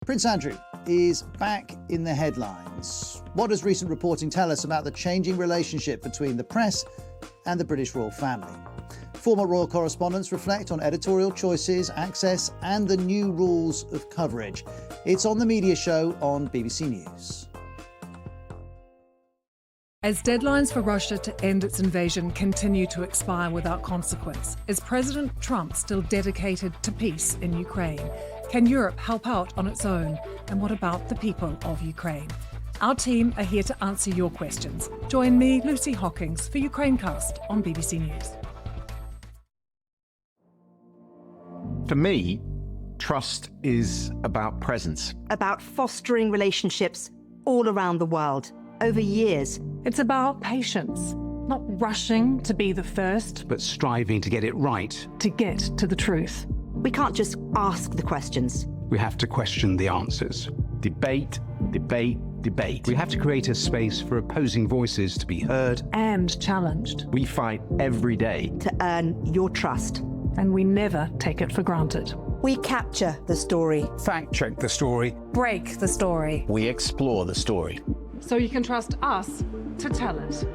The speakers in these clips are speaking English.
Prince Andrew is back in the headlines. What does recent reporting tell us about the changing relationship between the press and the British royal family? Former royal correspondents reflect on editorial choices, access and the new rules of coverage. It's on The Media Show on BBC News. As deadlines for Russia to end its invasion continue to expire without consequence, is President Trump still dedicated to peace in Ukraine? Can Europe help out on its own? And what about the people of Ukraine? Our team are here to answer your questions. Join me, Lucy Hockings, for Ukrainecast on BBC News. For me, trust is about presence. About fostering relationships all around the world, over years. It's about patience, not rushing to be the first, But striving to get it right. to get to the truth. We can't just ask the questions. We have to question the answers. Debate, debate, debate. We have to create a space for opposing voices to be heard. And challenged. We fight every day. To earn your trust. And we never take it for granted. We capture the story. Fact check the story. Break the story. We explore the story. So you can trust us to tell it.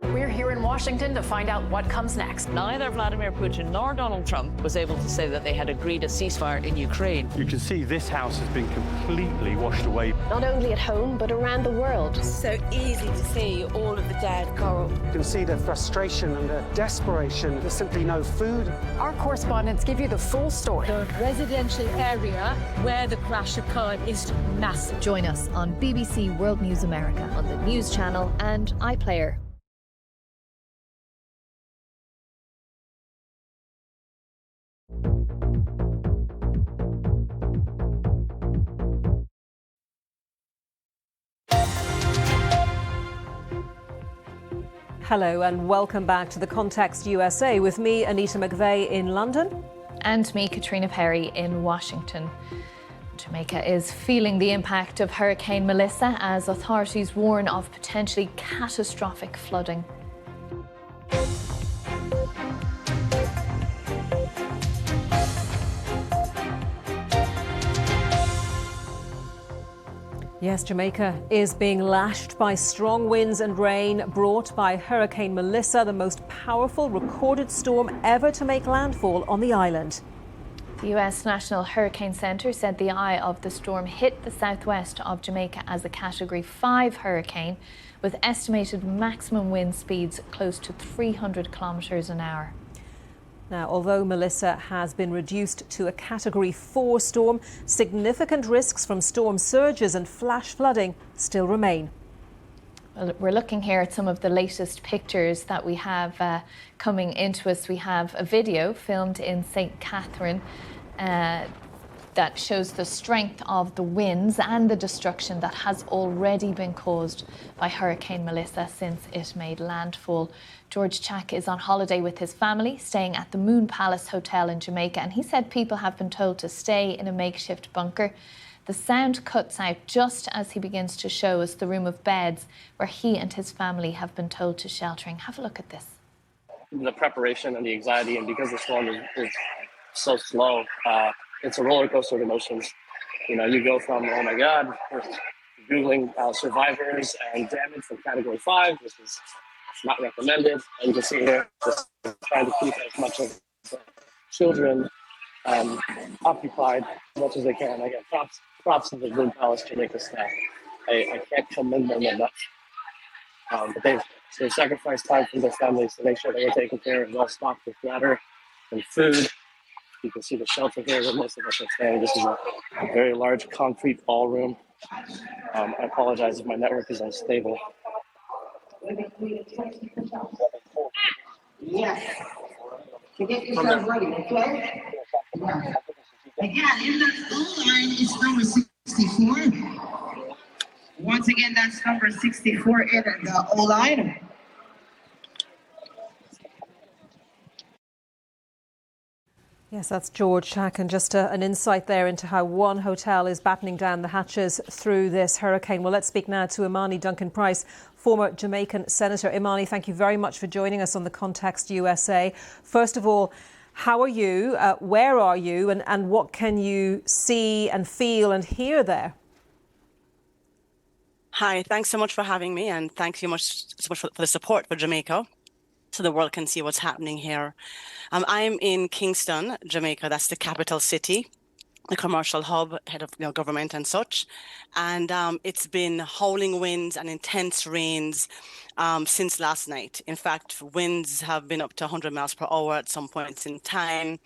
We're here in Washington to find out what comes next. Neither Vladimir Putin nor Donald Trump was able to say that they had agreed a ceasefire in Ukraine. You can see this house has been completely washed away. Not only at home, but around the world. So easy to see all of the dead coral. You can see the frustration and the desperation. There's simply no food. Our correspondents give you the full story. The residential area where the crash occurred is massive. Join us on BBC World News America on the News Channel and iPlayer. Hello and welcome back to The Context USA with me, Anita McVeigh in London. And me, Katrina Perry in Washington. Jamaica is feeling the impact of Hurricane Melissa as authorities warn of potentially catastrophic flooding. Yes, Jamaica is being lashed by strong winds and rain brought by Hurricane Melissa, the most powerful recorded storm ever to make landfall on the island. The US National Hurricane Center said the eye of the storm hit the southwest of Jamaica as a Category 5 hurricane, with estimated maximum wind speeds close to 300 kilometres an hour. Now, although Melissa has been reduced to a Category 4 storm, significant risks from storm surges and flash flooding still remain. Well, we're looking here at some of the latest pictures that we have coming into us. We have a video filmed in St. Catherine that shows the strength of the winds and the destruction that has already been caused by Hurricane Melissa since it made landfall. George Chack is on holiday with his family, staying at the Moon Palace Hotel in Jamaica, and he said people have been told to stay in a makeshift bunker. The sound cuts out just as he begins to show us the room of beds where he and his family have been told to sheltering. Have a look at this. The preparation and the anxiety, and because the storm is so slow, it's a roller coaster of emotions. You know, you go from, oh my God, we're Googling survivors and damage from Category 5, which is not recommended. And you can see here, just trying to keep as much of the children occupied as much as they can. Again, props to the Moon Palace Jamaica staff. I can't commend them enough. But they've sacrificed time from their families to make sure that we're taken care of, well stocked with water and food. You can see the shelter here where most of us are staying. This is a very large concrete ballroom. I apologize if my network is unstable. Yes. To get yourself ready, okay? Again, in the phone line is number 64. Once again, that's number 64 in the O line. Yes, that's George Chack, and just an insight there into how one hotel is battening down the hatches through this hurricane. Well, let's speak now to Imani Duncan-Price, former Jamaican senator. Imani, thank you very much for joining us on The Context USA. First of all, How are you? Where are you? And what can you see and feel and hear there? Hi, thanks so much for having me, and thanks so much for the support for Jamaica, so the world can see what's happening here. I'm in Kingston, Jamaica. That's the capital city, the commercial hub, head of government and such. And it's been howling winds and intense rains since last night. In fact, winds have been up to 100 miles per hour at some points in time.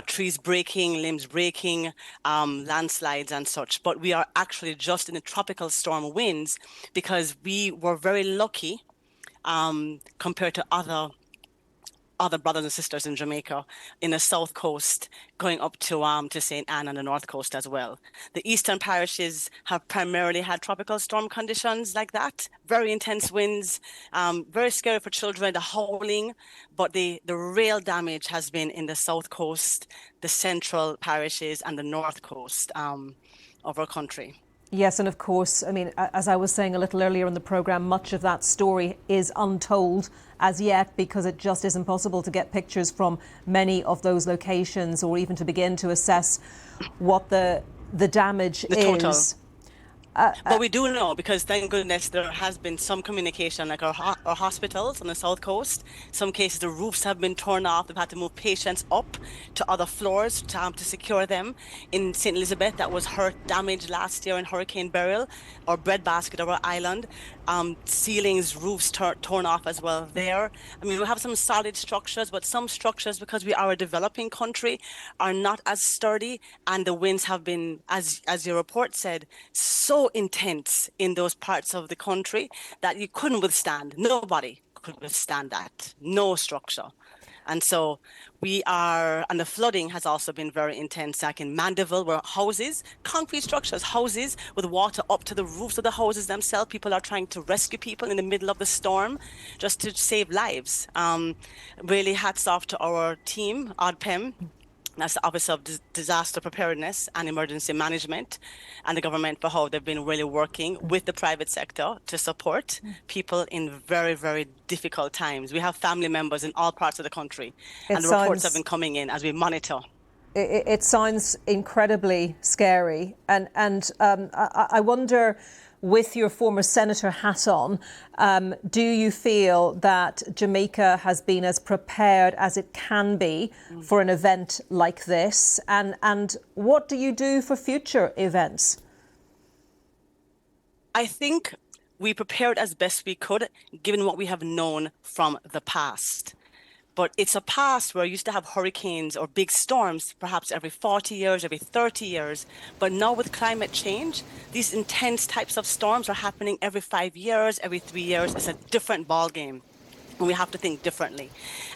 Trees breaking, limbs breaking, landslides and such. But we are actually just in the tropical storm winds because we were very lucky compared to other brothers and sisters in Jamaica, in the south coast, going up to St. Anne and the north coast as well. The eastern parishes have primarily had tropical storm conditions like that, very intense winds, very scary for children, the howling, but the real damage has been in the south coast, the central parishes and the north coast of our country. Yes, and of course, I mean, as I was saying a little earlier in the programme, much of that story is untold as yet because it just isn't possible to get pictures from many of those locations or even to begin to assess what the damage is. Total. But we do know, because thank goodness there has been some communication, like our hospitals on the south coast. Some cases the roofs have been torn off. They've had to move patients up to other floors to secure them. In St. Elizabeth, that was hurt, damaged last year in Hurricane Beryl, or breadbasket of our island. Ceilings, roofs torn off as well there. I mean, we have some solid structures, but some structures, because we are a developing country, are not as sturdy, and the winds have been, as your report said, so intense in those parts of the country that you couldn't withstand. Nobody could withstand that. No structure. And so we are, and the flooding has also been very intense, like in Mandeville, where houses, concrete structures, houses with water up to the roofs of the houses themselves. People are trying to rescue people in the middle of the storm just to save lives. Really hats off to our team, ODPEM. That's the Office of Disaster Preparedness and Emergency Management, and the government, for how they've been really working with the private sector to support people in very, very difficult times. We have family members in all parts of the country, and the reports have been coming in as we monitor. It sounds incredibly scary, and I wonder, with your former senator hat on, do you feel that Jamaica has been as prepared as it can be for an event like this? And what do you do for future events? I think we prepared as best we could, given what we have known from the past. But it's a past where we used to have hurricanes or big storms, perhaps every 40 years, every 30 years. But now with climate change, these intense types of storms are happening every 5 years, every 3 years. It's a different ballgame, and we have to think differently.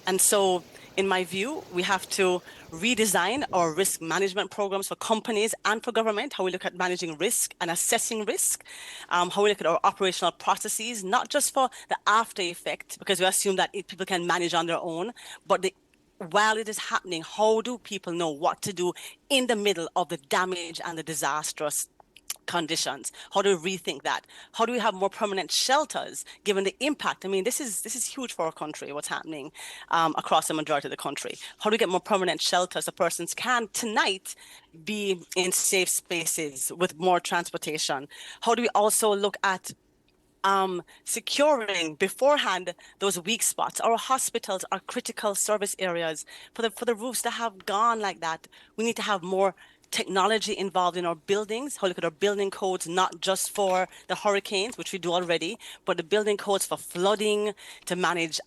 And so, in my view, we have to redesign our risk management programs for companies and for government, how we look at managing risk and assessing risk, how we look at our operational processes, not just for the after effect, because we assume that people can manage on their own, but while it is happening, how do people know what to do in the middle of the damage and the disastrous conditions? How do we rethink that? How do we have more permanent shelters given the impact? I mean, this is huge for our country, what's happening across the majority of the country. How do we get more permanent shelters so persons can tonight be in safe spaces with more transportation? How do we also look at securing beforehand those weak spots? Our hospitals are critical service areas. For the roofs that have gone like that, we need to have more technology involved in our buildings. How we look at our building codes, not just for the hurricanes, which we do already, but the building codes for flooding, to manage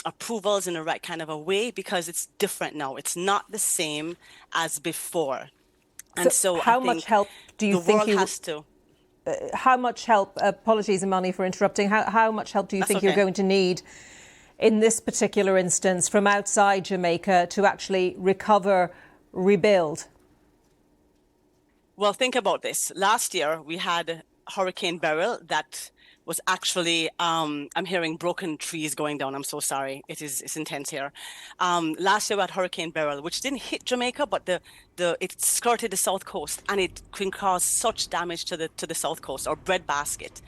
approvals in the right kind of a way, because it's different now. It's not the same as before. And so how much help do you think the world has to? How much help, apologies Imani for interrupting, how much help do you think you're going to need in this particular instance from outside Jamaica to actually recover, rebuild? Well, think about this. Last year, we had Hurricane Beryl that was actually, I'm hearing broken trees going down. I'm so sorry. It's intense here. Last year we had Hurricane Beryl, which didn't hit Jamaica, but it skirted the south coast, and it can cause such damage to the south coast, or breadbasket.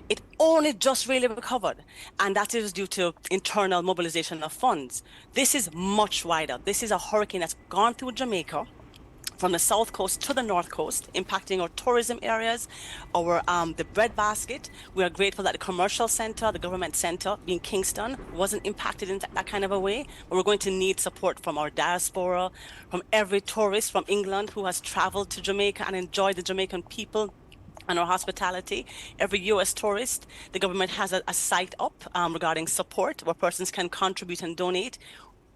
It only just really recovered, and that is due to internal mobilization of funds. This is much wider. This is a hurricane that's gone through Jamaica, from the south coast to the north coast, impacting our tourism areas, the breadbasket. We are grateful that the commercial center, the government center, being Kingston, wasn't impacted in that kind of a way. But we're going to need support from our diaspora, from every tourist from England who has traveled to Jamaica and enjoyed the Jamaican people and our hospitality. Every U.S. tourist, the government has a site up regarding support where persons can contribute and donate.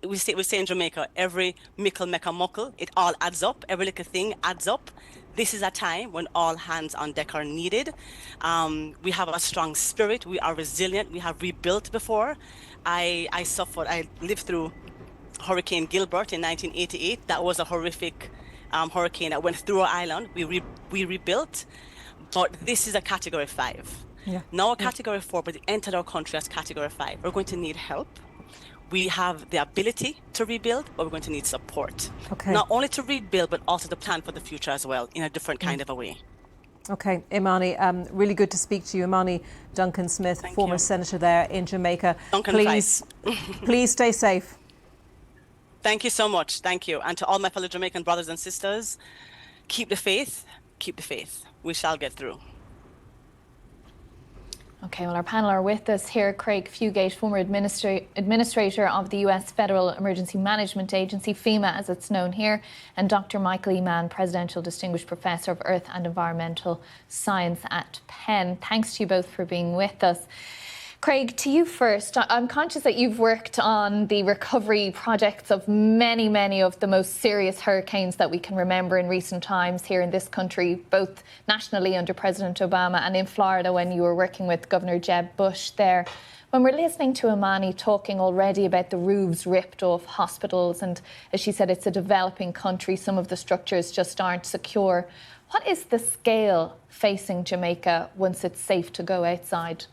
We say in Jamaica, every mickle make a muckle. It all adds up. Every little thing adds up. This is a time when all hands on deck are needed. We have a strong spirit. We are resilient. We have rebuilt before. I lived through Hurricane Gilbert in 1988. That was a horrific hurricane that went through our island. We rebuilt, but this is a Category 5. Yeah. Now a Category 4, but it entered our country as Category 5. We're going to need help. We have the ability to rebuild, but we're going to need support. Okay. Not only to rebuild, but also to plan for the future as well, in a different kind of a way. Okay, Imani, really good to speak to you. Imani Duncan-Smith, former senator there in Jamaica. Please stay safe. Thank you so much. Thank you. And to all my fellow Jamaican brothers and sisters, keep the faith. Keep the faith. We shall get through. Okay, well, our panel are with us here. Craig Fugate, former administrator of the US Federal Emergency Management Agency, FEMA as it's known here, and Dr. Michael E. Mann, Presidential Distinguished Professor of Earth and Environmental Science at Penn. Thanks to you both for being with us. Craig, to you first. I'm conscious that you've worked on the recovery projects of many, many of the most serious hurricanes that we can remember in recent times here in this country, both nationally under President Obama and in Florida when you were working with Governor Jeb Bush there. When we're listening to Imani talking already about the roofs ripped off hospitals, and as she said, it's a developing country, some of the structures just aren't secure. What is the scale facing Jamaica once it's safe to go outside?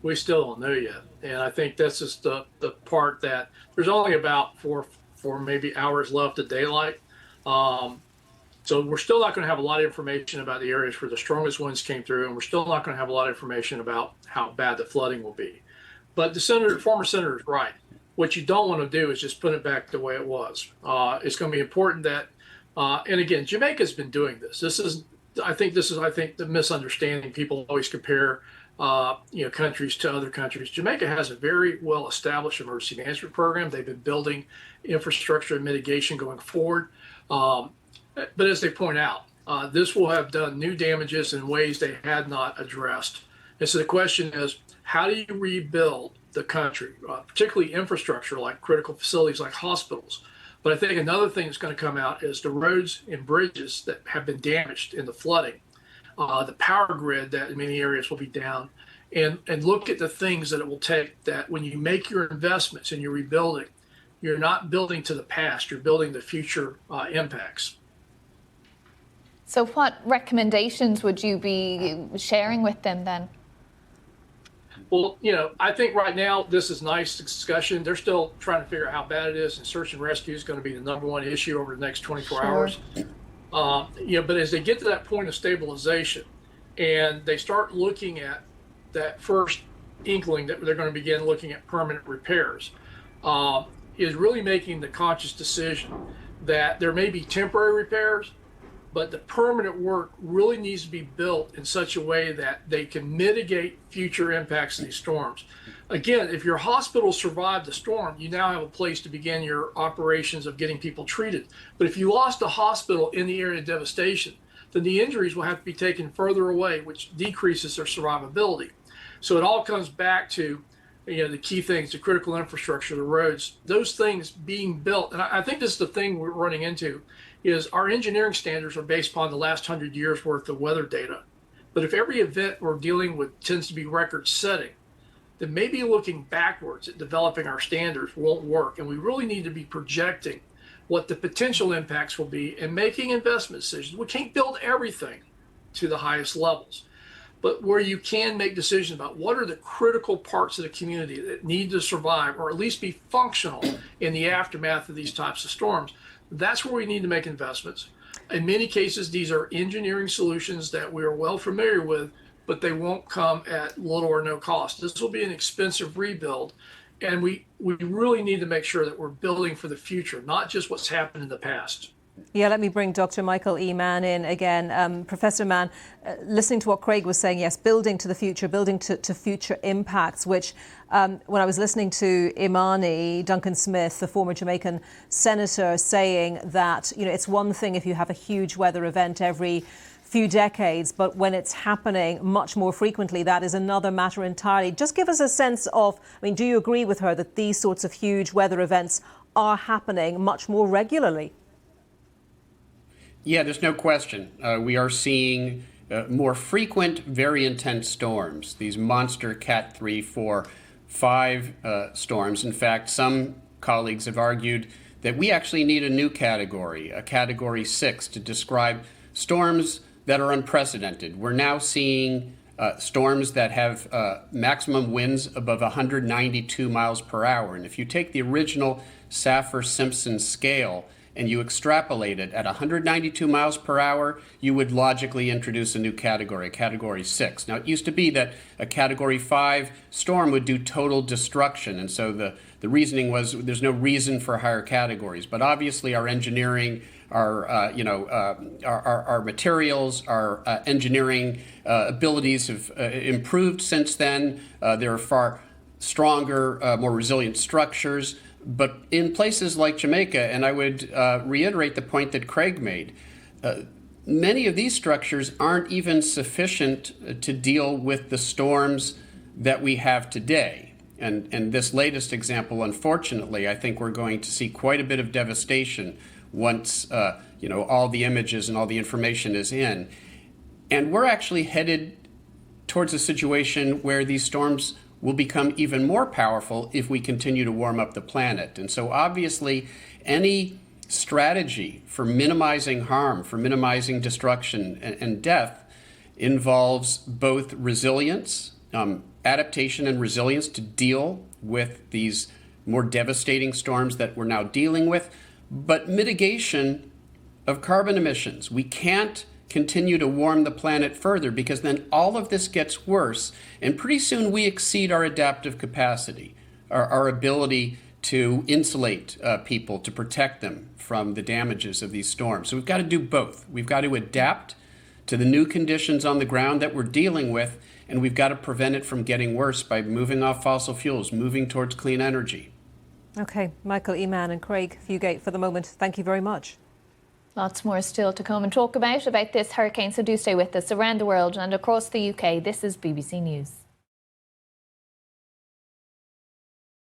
We still don't know yet. And I think that's just the part that there's only about four maybe hours left of daylight. So we're still not going to have a lot of information about the areas where the strongest winds came through, and we're still not going to have a lot of information about how bad the flooding will be. But the former senator is right. What you don't want to do is just put it back the way it was. It's going to be important that, and again, Jamaica's been doing this. I think the misunderstanding. People always compare countries to other countries. Jamaica has a very well-established emergency management program. They've been building infrastructure and mitigation going forward. But as they point out, this will have done new damages in ways they had not addressed. And so the question is, how do you rebuild the country, particularly infrastructure like critical facilities like hospitals? But I think another thing that's going to come out is the roads and bridges that have been damaged in the flooding. The power grid that in many areas will be down, and look at the things that it will take, that when you make your investments and you're rebuilding, you're not building to the past, you're building the future impacts. So what recommendations would you be sharing with them then? Well, I think right now this is nice discussion. They're still trying to figure out how bad it is, and search and rescue is going to be the #1 issue over the next 24 hours. But as they get to that point of stabilization and they start looking at that first inkling that they're going to begin looking at permanent repairs, is really making the conscious decision that there may be temporary repairs, but the permanent work really needs to be built in such a way that they can mitigate future impacts of these storms. Again, if your hospital survived the storm, you now have a place to begin your operations of getting people treated. But if you lost a hospital in the area of devastation, then the injuries will have to be taken further away, which decreases their survivability. So it all comes back to the key things, the critical infrastructure, the roads, those things being built. And I think this is the thing we're running into, is our engineering standards are based upon the last 100 years worth of weather data. But if every event we're dealing with tends to be record setting, then maybe looking backwards at developing our standards won't work. And we really need to be projecting what the potential impacts will be and making investment decisions. We can't build everything to the highest levels. but where you can make decisions about what are the critical parts of the community that need to survive or at least be functional in the aftermath of these types of storms. That's where we need to make investments. In many cases, these are engineering solutions that we are well familiar with, but they won't come at little or no cost. This will be an expensive rebuild, and we really need to make sure that we're building for the future, not just what's happened in the past. Yeah, let me bring Dr. Michael E. Mann in again. Professor Mann, listening to what Craig was saying, yes, building to the future, building to future impacts, which when I was listening to Imani Duncan Smith, the former Jamaican senator, saying that, you know, it's one thing if you have a huge weather event every few decades, but when it's happening much more frequently, that is another matter entirely. Just give us a sense of, I mean, do you agree with her that these sorts of huge weather events are happening much more regularly? Yeah, there's no question. We are seeing more frequent, very intense storms, these monster Cat 3, 4, 5 storms. In fact, some colleagues have argued that we actually need a new category, a Category 6, to describe storms that are unprecedented. We're now seeing storms that have maximum winds above 192 miles per hour. And if you take the original Saffir-Simpson scale and you extrapolate it at 192 miles per hour, you would logically introduce a new category, a Category 6. Now, it used to be that a Category 5 storm would do total destruction, and so the reasoning was there's no reason for higher categories. But obviously, our engineering, our materials, our engineering abilities have improved since then. There are far stronger, more resilient structures. But in places like Jamaica, and I would reiterate the point that Craig made, many of these structures aren't even sufficient to deal with the storms that we have today. And this latest example, unfortunately, I think we're going to see quite a bit of devastation once all the images and all the information is in. And we're actually headed towards a situation where these storms will become even more powerful if we continue to warm up the planet. And so obviously, any strategy for minimizing harm, for minimizing destruction and death involves both resilience, adaptation and resilience to deal with these more devastating storms that we're now dealing with, but mitigation of carbon emissions. We can't continue to warm the planet further because then all of this gets worse, and pretty soon we exceed our adaptive capacity, our ability to insulate people, to protect them from the damages of these storms. So we've got to do both. We've got to adapt to the new conditions on the ground that we're dealing with, and we've got to prevent it from getting worse by moving off fossil fuels, moving towards clean energy. Okay, Michael E. Mann and Craig Fugate for the moment. Thank you very much. Lots more still to come and talk about this hurricane, so do stay with us. Around the world and across the UK, this is BBC News.